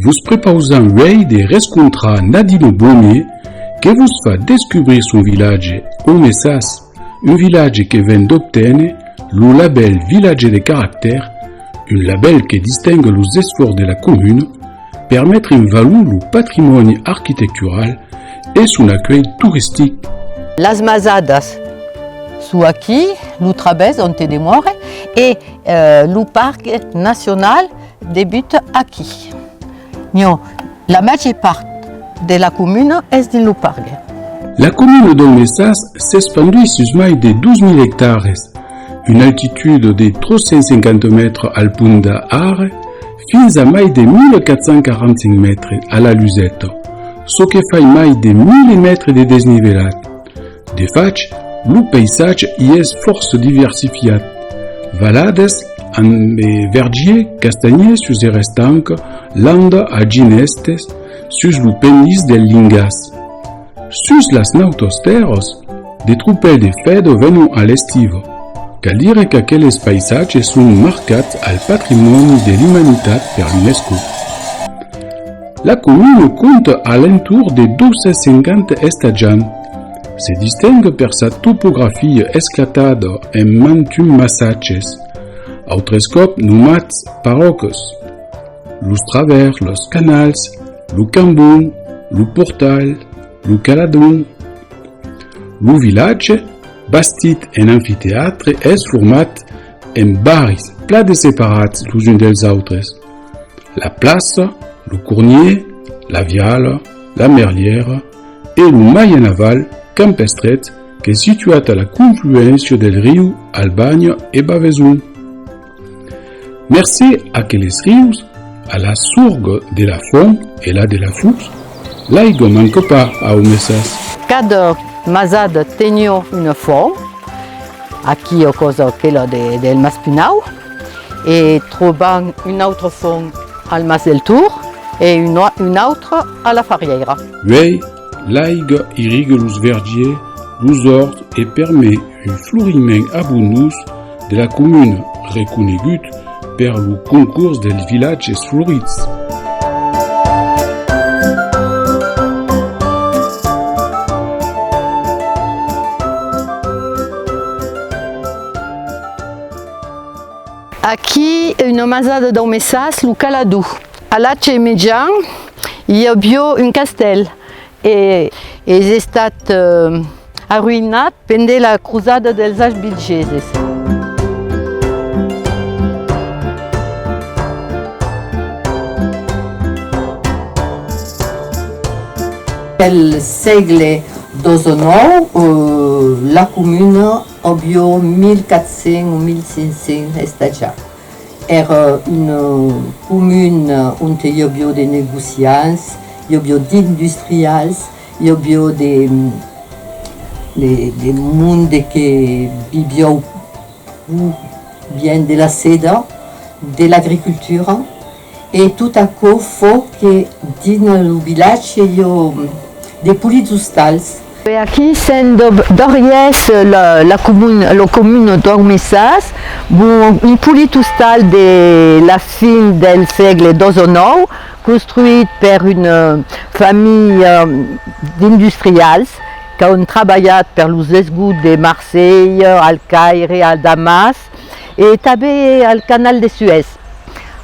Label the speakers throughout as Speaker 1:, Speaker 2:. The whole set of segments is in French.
Speaker 1: vous préparez veille de rencontrer Nadine Bonnet qui vous fait découvrir son village Omessas, un village qui vient d'obtenir le label Village de caractère, un label qui distingue les esforços de la commune, permettre une valeur le patrimoine architectural et son accueil touristique.
Speaker 2: Las Mazadas sont aquí, le Trabez, on te demore, et le parc national débute aquí. La majeure partie de la commune est dans le parc.
Speaker 1: La commune d'Omessas s'expandit sur plus de 12 000 hectares, une altitude de 350 mètres al Punda Are, fins à plus de 1445 mètres à la Luzette, ce qui fait plus de 1000 mètres de dénivelé. De fait, le paysage y est fort diversifié. Vallades, en verdiers, castagniers sur les restanques, landes à ginestes, sur le pénis del Lingas. Sur las nautos terres, des troupes de fêtes venant à l'estive. Cal dire que aquells paisatges sont marqués al patrimoine de l'humanité par l'UNESCO. La commune compte à l'entour de 250 estagians. Se distingue par sa topographie esclatée en mantum massaches, autres cop nomats parocos, los travers, los canals, le cambon, le portal, le caladon. Le village, bastit en amphithéâtre, est format en barris, plats de séparats les uns des autres. La place, le cournier, la viale, la merlière et le maille naval campestret qui est situé à la confluence del riu Albagne et Bavezon. Merci à que les rius, à la sourgue de la Font et la de la Fuchs, l'aigua manque pas à Omessas.
Speaker 2: Cada mazada tenia una font, aquí a cosa quella del Maspinau, et trobant une autre font al Mas del Tour et une autre à la Farriera.
Speaker 1: Oui, l'aigua irrigue les verdiers, les horts et permet un flouriment abondant de la commune reconnue par le concours des villages florits.
Speaker 2: Aqui, una masada d'Omessas, le Caladou. A l'Ache Median, hi havia un castell e és estat arruïnat pendent la cruzada dels Ashbilgeses. Al segle XIX, la commune havia 1400 o 1500 estagiats. Era una commune on hi havia de negociants, hi havia d'industrials, hi havia de monde que vivia bien de la seda, de l'agricultura, et tout à coup, faut que dans le village, il y a des polices hostales. Aquí, sendo d'Oriès, la commune d'Omessas, un polit hostal de la fin del segle XIX, construit par une famille d'industrials qui ont travaillé per los esgots de Marseille, al Caire, al Damas et també al canal de Suez.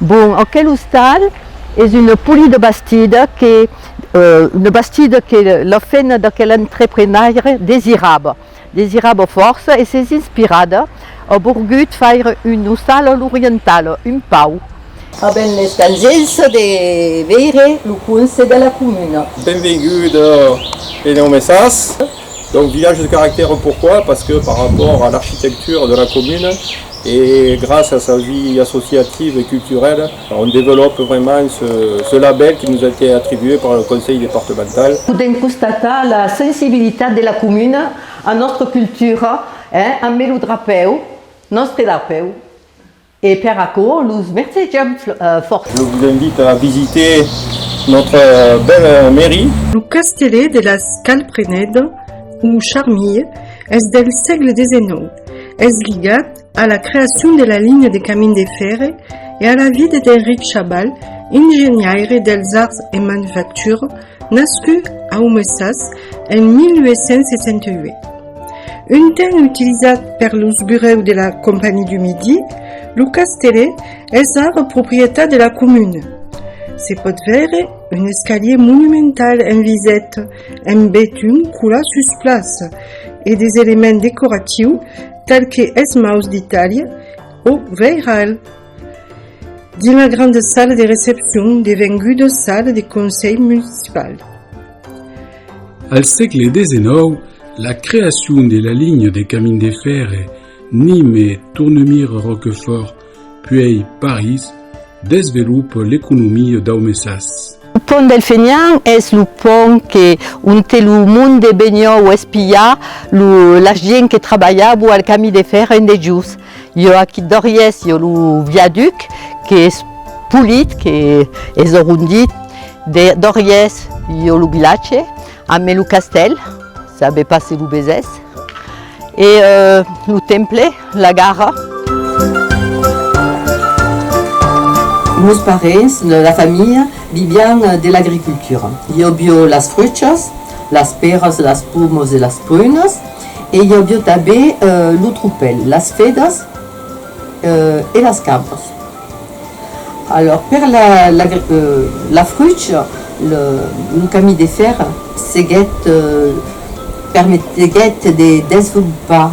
Speaker 2: Bon, aquel hostal és una polit de bastida que la feina d'aquell entrepreneur desirava força i s'és inspirada a volgut fer un hostal a l'oriental, un pau. Haben les tangents de veure le conce de la commune.
Speaker 3: Benvingut en Omessas. Donc village de caractère, pourquoi? Parce que par rapport à l'architecture de la commune et grâce à sa vie associative et culturelle, on développe vraiment ce label qui nous a été attribué par le conseil départemental.
Speaker 2: Podem constatar la sensibilitat de la commune a notre culture, amb el drapeu, nostre drapeu. Et per accord, los mercegem fort.
Speaker 3: Je vous invite à visiter notre belle mairie.
Speaker 4: Le castellet de la Calprenède, ou Charmille, est del segle XIX. Est ligat à la création de la ligne de camins de fer et à la vie d'Enric Chabal, ingénieur des arts et manufactures, nascu à Oumessas en 1868. Un temps utilisé par les bureaux de la Compagnie du Midi, le castellet est la propriété de la commune. Se pot veure un escalier monumental en visette, en béton coulé sur place, et des éléments décoratifs tels que les maus d'Italie ou Veiral. Dans la grande salle de réception devenue de salle du conseil municipal.
Speaker 1: Al segle XIX, la création de la ligne des chemins de fer Nîmes-Tournemire-Roquefort, puis Paris, développe l'économie d'Aumessas.
Speaker 2: Le pont delphinien est le pont où le monde baignait ou espia la gente qui travaillait au chemin de fer en des jours. Il y a qui d'Oriès, il y a le viaduc qui est poli, qui est arrondi. D'Oriès, il y a le village, avec le castel, ça avait passé le Bézès, et le temple, la gare.
Speaker 5: Nos parents, la famille, vivaient de l'agriculture. Il y a bio las fruchas, las peras, las pomos et las prunes, et il y a bio també le troupel, las fedas et las cabres. Alors, pour la fruche, le chemin de fer permettait de développer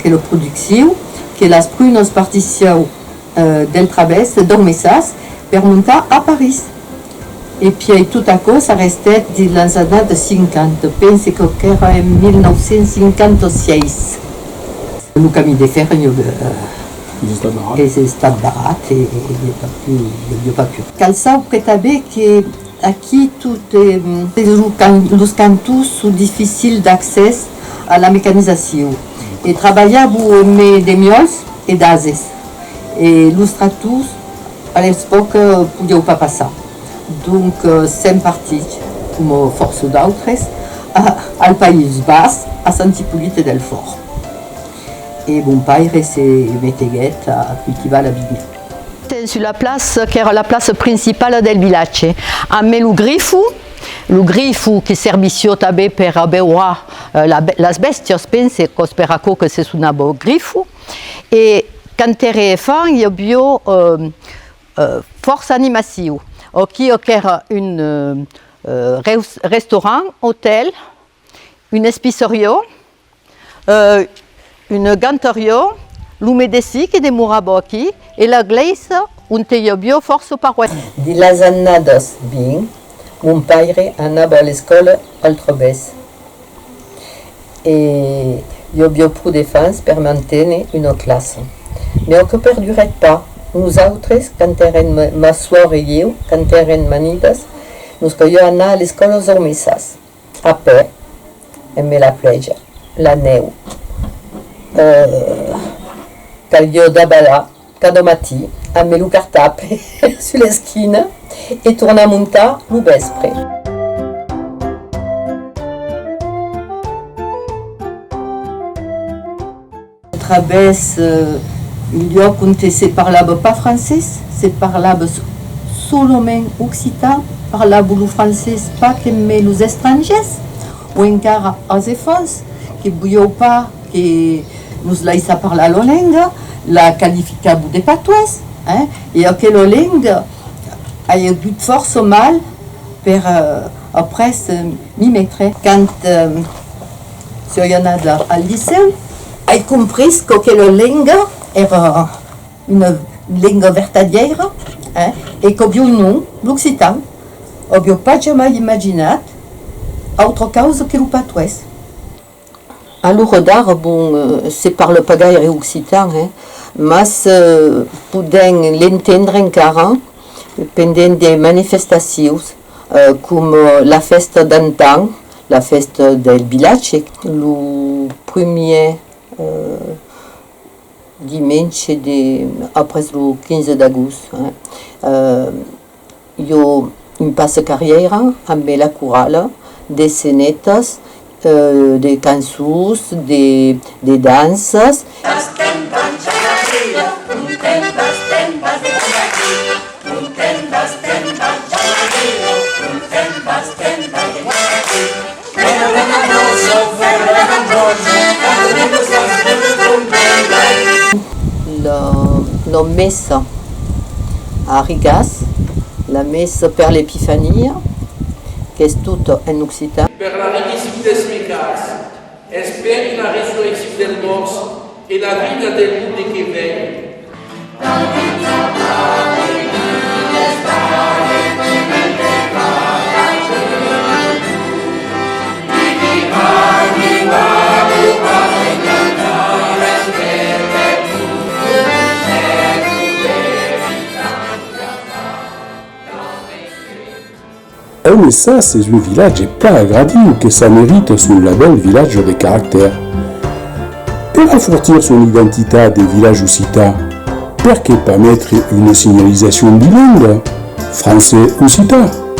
Speaker 5: la production, que las prunes partitions del través d'Aumessas per monter à Paris. Et puis tout à coup, ça restait dans les années 50. Je pense que c'était en 1956. Le chemin de fer, il y a stade barat et il n'y a pas plus. Calçao prétabé que aquí tous les cantons sont difficiles d'accès à la mécanisation. Et travaillait pour des mioles et d'azes. Et les stratus, à l'époque, ne pouvaient pas passer. Donc, c'est parti, comme force d'autres, au Pays Bas, à Sant'Hippolyte del Fort. Et mon père s'est metté à cultiver la vigne.
Speaker 2: Sur la place, qui est la place principale del village, avec le grifo qui servicio també per veure les bèsties, pense que c'est un bon grifo. Et quand era enfant, il y avait force animation. Qui era un restaurant, hôtel, une épicerie, une ganterie, le médecin qui demeurava aquí, et l'église où il y avait force paroisse.
Speaker 5: Dans les années 20, mon père allait à l'école Altrobès. Et il y avait peu de France pour maintenir une classe. Mais on ne perdurait pas. Nous autres, quand ma soeur et moi, quand érem manides, nous allions à l'école aux Aumessas. Après, on met la plage, la neu. Quand il y a d'abala, cada matí, on met le cartable sur l'esquine et tourne à monter le vespre. Traverse il y a qu'on ne parlait pas français, c'est parlable seulement occitan, parlable le français pas que mais les étrangers, ou encore aux France, qui ne bouillent pas, qui nous laissent parler la langue, la qualification des patois, hein, et que la langue a eu de force mal pour après m'y mettre. Quand il y en a à lycée, j'ai compris que la langue era une langue vertadière, hein, et que nous, l'occitan, n'avions pas jamais imaginé autre chose que le patois. Alors, bon, c'est par le pagaille occitan, hein, mais pouvons l'entendre encore pendant des manifestations comme la fête d'antan, la fête del village, le premier dimanche après le 15 d'août. Hein. Il y a une passe-carrière avec la chorale, des scénettes, des cançons, des danses. la messe à Rigas, la messe per l'Epifania, che è tutto in occitan.
Speaker 6: Per la remission des péchats, espère la résurrection des morts et la vie del monde qui vient.
Speaker 1: Aumessas c'est un village pas agradin que ça mérite son label village de caractère. Per raffortir son identité de village occità, perché pas mettre une signalisation bilingue, français-occitan?